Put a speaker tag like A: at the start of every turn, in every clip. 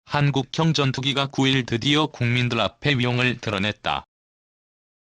A: 한국형 전투기가 9일 드디어 국민들 앞에 위용을 드러냈다.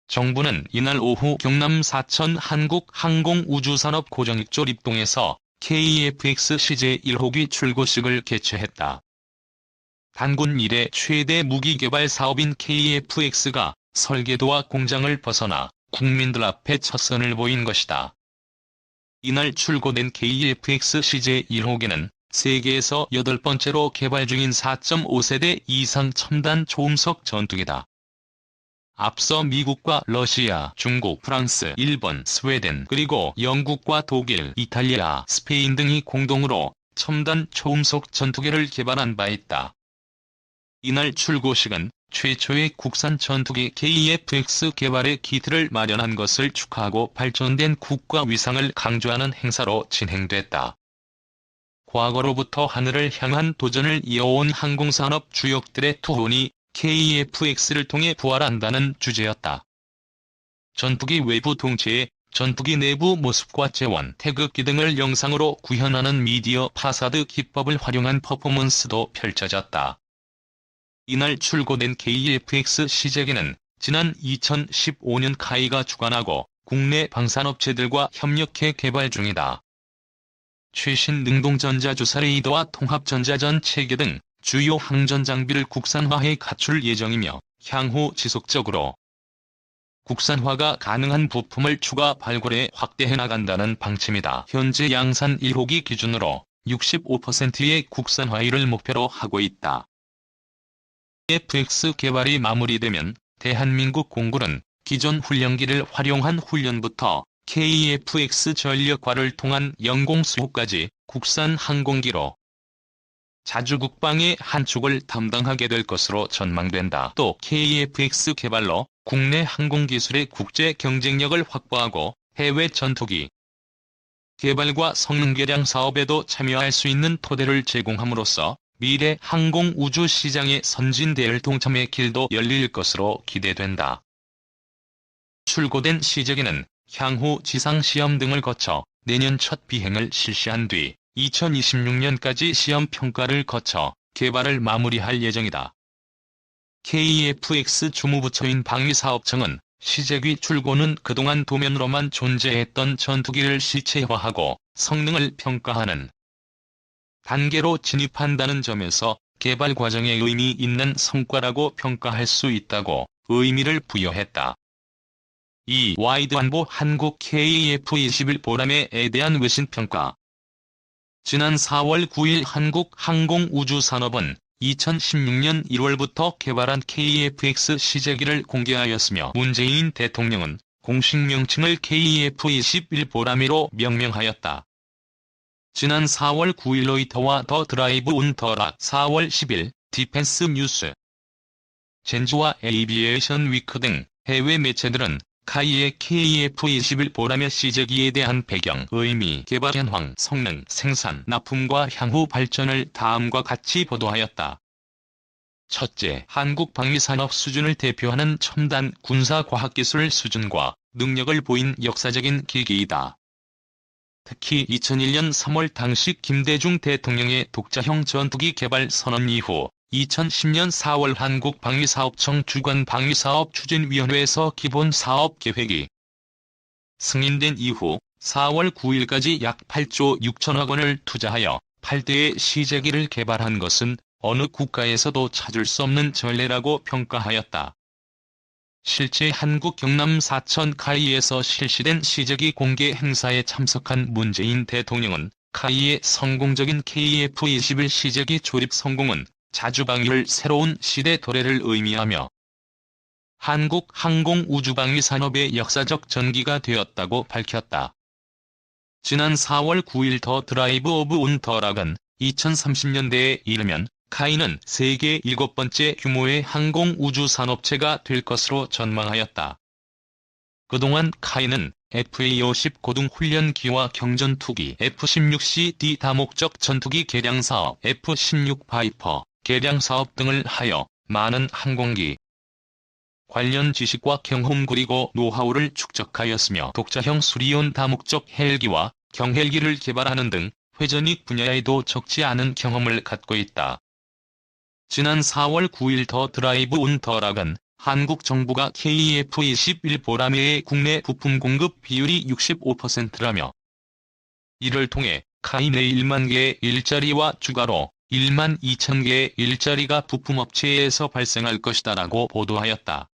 A: 정부는 이날 오후 경남 사천 한국항공우주산업 고정 1조 입동에서 KF-X CJ1호기 출고식을 개최했다. 단군 이래 최대 무기 개발 사업인 KF-X가 설계도와 공장을 벗어나 국민들 앞에 첫 선을 보인 것이다. 이날 출고된 KF-X CJ1호기는 세계에서 8번째로 개발 중인 4.5세대 이상 첨단 초음속 전투기다. 앞서 미국과 러시아, 중국, 프랑스, 일본, 스웨덴, 그리고 영국과 독일, 이탈리아, 스페인 등이 공동으로 첨단 초음속 전투기를 개발한 바 있다. 이날 출고식은 최초의 국산 전투기 KF-X 개발의 기틀을 마련한 것을 축하하고 발전된 국가 위상을 강조하는 행사로 진행됐다. 과거로부터 하늘을 향한 도전을 이어온 항공산업 주역들의 투혼이 KF-X를 통해 부활한다는 주제였다. 전투기 외부 동체에 전투기 내부 모습과 재원, 태극기 등을 영상으로 구현하는 미디어 파사드 기법을 활용한 퍼포먼스도 펼쳐졌다. 이날 출고된 KF-X CJ기는 지난 2015년 카이가 주관하고 국내 방산업체들과 협력해 개발 중이다. 최신 능동전자주사 레이더와 통합전자전 체계 등 주요 항전 장비를 국산화해 갖출 예정이며 향후 지속적으로 국산화가 가능한 부품을 추가 발굴해 확대해 나간다는 방침이다. 현재 양산 1호기 기준으로 65%의 국산화율을 목표로 하고 있다. KF-X 개발이 마무리되면 대한민국 공군은 기존 훈련기를 활용한 훈련부터 KF-X 전력화를 통한 영공수호까지 국산 항공기로 자주 국방의 한 축을 담당하게 될 것으로 전망된다. 또 KF-X 개발로 국내 항공기술의 국제 경쟁력을 확보하고 해외 전투기 개발과 성능 개량 사업에도 참여할 수 있는 토대를 제공함으로써 미래 항공우주 시장의 선진 대열 동참의 길도 열릴 것으로 기대된다. 출고된 CJ기는 향후 지상시험 등을 거쳐 내년 첫 비행을 실시한 뒤 2026년까지 시험 평가를 거쳐 개발을 마무리할 예정이다. KF-X 주무부처인 방위사업청은 CJ기 출고는 그동안 도면으로만 존재했던 전투기를 실체화하고 성능을 평가하는 단계로 진입한다는 점에서 개발 과정에 의미 있는 성과라고 평가할 수 있다고 의미를 부여했다. 이 와이드 안보 한국 KF-21 보람에 대한 외신평가. 지난 4월 9일 한국항공우주산업은 2016년 1월부터 개발한 KF-X CJ기를 공개하였으며 문재인 대통령은 공식 명칭을 KF-21 보람이로 명명하였다. 지난 4월 9일 로이터와 더 드라이브 온 더 락 4월 10일 디펜스 뉴스 젠지와 에이비에이션 위크 등 해외 매체들은 카이의 KF-21 보람의 CJ기에 대한 배경, 의미, 개발 현황, 성능, 생산, 납품과 향후 발전을 다음과 같이 보도하였다. 첫째, 한국 방위산업 수준을 대표하는 첨단 군사과학기술 수준과 능력을 보인 역사적인 계기이다. 특히 2001년 3월 당시 김대중 대통령의 독자형 전투기 개발 선언 이후 2010년 4월 한국방위사업청 주관 방위사업추진위원회에서 기본사업계획이 승인된 이후 4월 9일까지 약 8조 6천억 원을 투자하여 8대의 CJ기를 개발한 것은 어느 국가에서도 찾을 수 없는 전례라고 평가하였다. 실제 한국 경남 사천 카이에서 실시된 CJ기 공개 행사에 참석한 문재인 대통령은 카이의 성공적인 KF-21 CJ기 조립 성공은 자주방위를 새로운 시대 도래를 의미하며 한국 항공우주방위 산업의 역사적 전기가 되었다고 밝혔다. 지난 4월 9일 더 드라이브 오브 온 더 락은 2030년대에 이르면 카이는 세계 7번째 규모의 항공우주산업체가 될 것으로 전망하였다. 그동안 카이는 FA-50 고등훈련기와 경전투기, F-16CD 다목적 전투기 개량사업, F-16 바이퍼 개량사업 등을 하여 많은 항공기 관련 지식과 경험 그리고 노하우를 축적하였으며 독자형 수리온 다목적 헬기와 경헬기를 개발하는 등 회전익 분야에도 적지 않은 경험을 갖고 있다. 지난 4월 9일 더 드라이브 온 더 락은 한국 정부가 KF-21 보라매의 국내 부품 공급 비율이 65%라며 이를 통해 카이 내 1만 개의 일자리와 추가로 1만 2천 개의 일자리가 부품업체에서 발생할 것이다라고 보도하였다.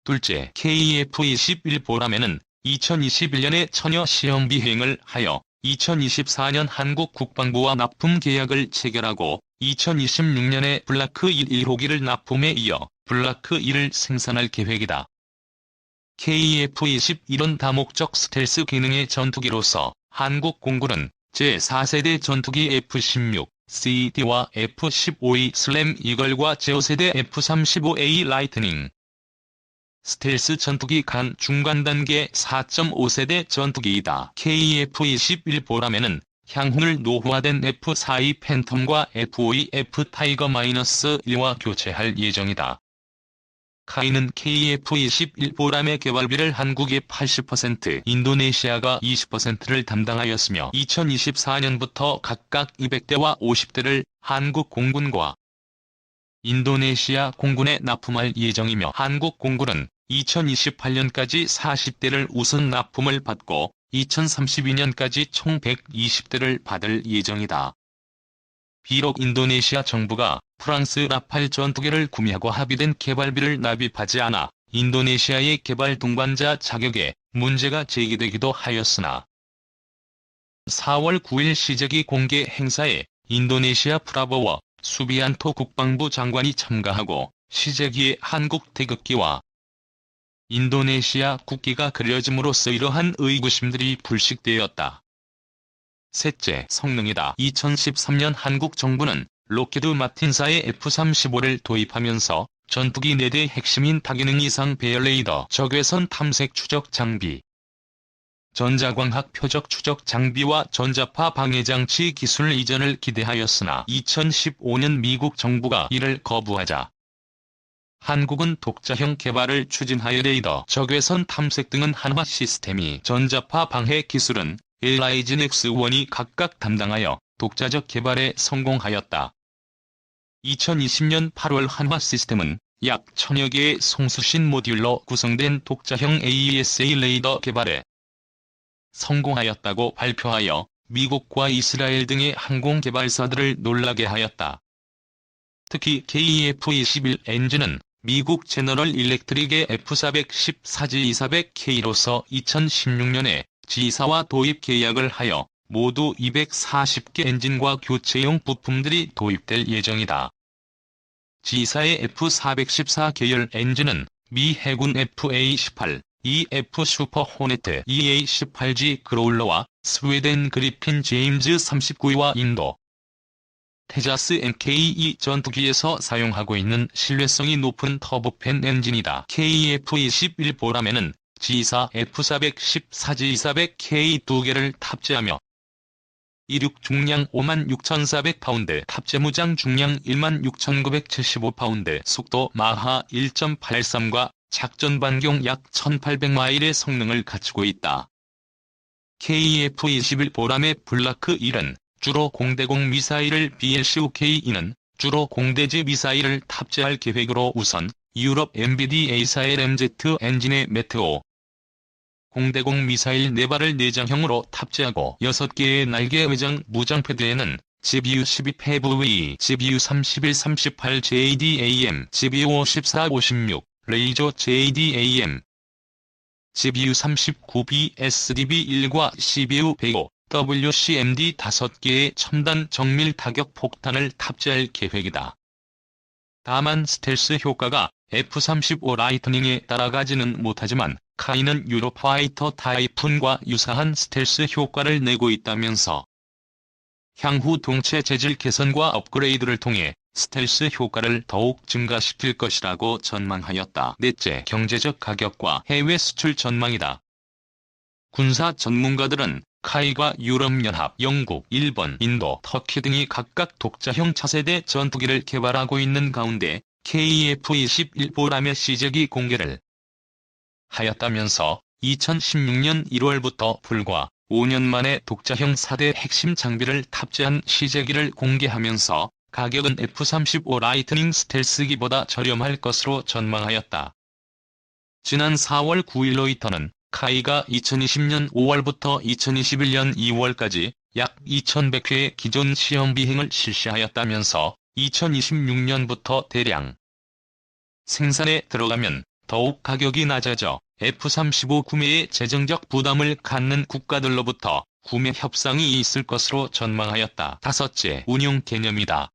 A: 둘째, KF-21 보라매는 2021년에 처녀 시험 비행을 하여 2024년 한국 국방부와 납품 계약을 체결하고 2026년에 블라크 1호기를 납품에 이어 블라크 2를 생산할 계획이다. KF-21은 다목적 스텔스 기능의 전투기로서 한국 공군은 제4세대 전투기 F-16CD와 F-15E 슬램 이글과 제5세대 F-35A 라이트닝 스텔스 전투기 간 중간 단계 4.5세대 전투기이다. KF-21 보라매는 향후를 노후화된 F-42 팬텀과 F-52 F-타이거-1와 교체할 예정이다. 카이는 KF-21 보라매 개발비를 한국이 80%, 인도네시아가 20%를 담당하였으며 2024년부터 각각 200대와 50대를 한국 공군과 인도네시아 공군에 납품할 예정이며 한국 공군은 2028년까지 40대를 우선 납품을 받고 2032년까지 총 120대를 받을 예정이다. 비록 인도네시아 정부가 프랑스 라팔 전투기를 구매하고 합의된 개발비를 납입하지 않아 인도네시아의 개발 동반자 자격에 문제가 제기되기도 하였으나 4월 9일 시제기 공개 행사에 인도네시아 프라보워 수비안토 국방부 장관이 참가하고 시제기의 한국 태극기와 인도네시아 국기가 그려짐으로써 이러한 의구심들이 불식되었다. 셋째, 성능이다. 2013년 한국 정부는 록히드 마틴사의 F-35를 도입하면서 전투기 4대 핵심인 다기능 이상 배열 레이더 적외선 탐색 추적 장비, 전자광학 표적 추적 장비와 전자파 방해장치 기술 이전을 기대하였으나 2015년 미국 정부가 이를 거부하자 한국은 독자형 개발을 추진하여 레이더, 적외선 탐색 등은 한화 시스템이 전자파 방해 기술은 LIG X1이 각각 담당하여 독자적 개발에 성공하였다. 2020년 8월 한화 시스템은 약 1000여 개의 송수신 모듈로 구성된 독자형 AESA 레이더 개발에 성공하였다고 발표하여 미국과 이스라엘 등의 항공 개발사들을 놀라게 하였다. 특히 KF-21 엔진은 미국 제너럴 일렉트릭의 F414G200K로서 2016년에 G사와 도입 계약을 하여 모두 240개 엔진과 교체용 부품들이 도입될 예정이다. G사의 F414 계열 엔진은 미 해군 FA-18, EF 슈퍼 호네트 EA-18G 그로울러와 스웨덴 그리핀 제임즈 39와 인도 테자스 MKE 전투기에서 사용하고 있는 신뢰성이 높은 터보팬 엔진이다. KF-21 보라매는 G사 F414G200K 2개를 탑재하며 이륙 중량 56,400파운드, 탑재 무장 중량 16,975파운드, 속도 마하 1.83과 작전 반경 약 1,800마일의 성능을 갖추고 있다. KF-21 보라매 블라크 1은 주로 공대공 미사일을 BLCOK-2는 주로 공대지 미사일을 탑재할 계획으로 우선 유럽 MBDA사의 LMZ 엔진의 메테오 공대공 미사일 4발을 내장형으로 탑재하고 6개의 날개 외장 무장 패드에는 GBU-12 패브위, GBU-31-38 JDAM, GBU-54-56 레이저 JDAM, GBU-39B SDB-1과 CBU-105 WCMD 5개의 첨단 정밀 타격 폭탄을 탑재할 계획이다. 다만 스텔스 효과가 F-35 라이트닝에 따라가지는 못하지만 카이는 유로파이터 타이푼과 유사한 스텔스 효과를 내고 있다면서 향후 동체 재질 개선과 업그레이드를 통해 스텔스 효과를 더욱 증가시킬 것이라고 전망하였다. 넷째, 경제적 가격과 해외 수출 전망이다. 군사 전문가들은 카이가 유럽연합, 영국, 일본, 인도, 터키 등이 각각 독자형 차세대 전투기를 개발하고 있는 가운데 KF-21 보라매 시제기 공개를 하였다면서 2016년 1월부터 불과 5년 만에 독자형 4대 핵심 장비를 탑재한 시제기를 공개하면서 가격은 F-35 라이트닝 스텔스기보다 저렴할 것으로 전망하였다. 지난 4월 9일 로이터는 카이가 2020년 5월부터 2021년 2월까지 약 2100회의 기존 시험 비행을 실시하였다면서 2026년부터 대량 생산에 들어가면 더욱 가격이 낮아져 F-35 구매에 재정적 부담을 갖는 국가들로부터 구매 협상이 있을 것으로 전망하였다. 다섯째, 운용 개념이다.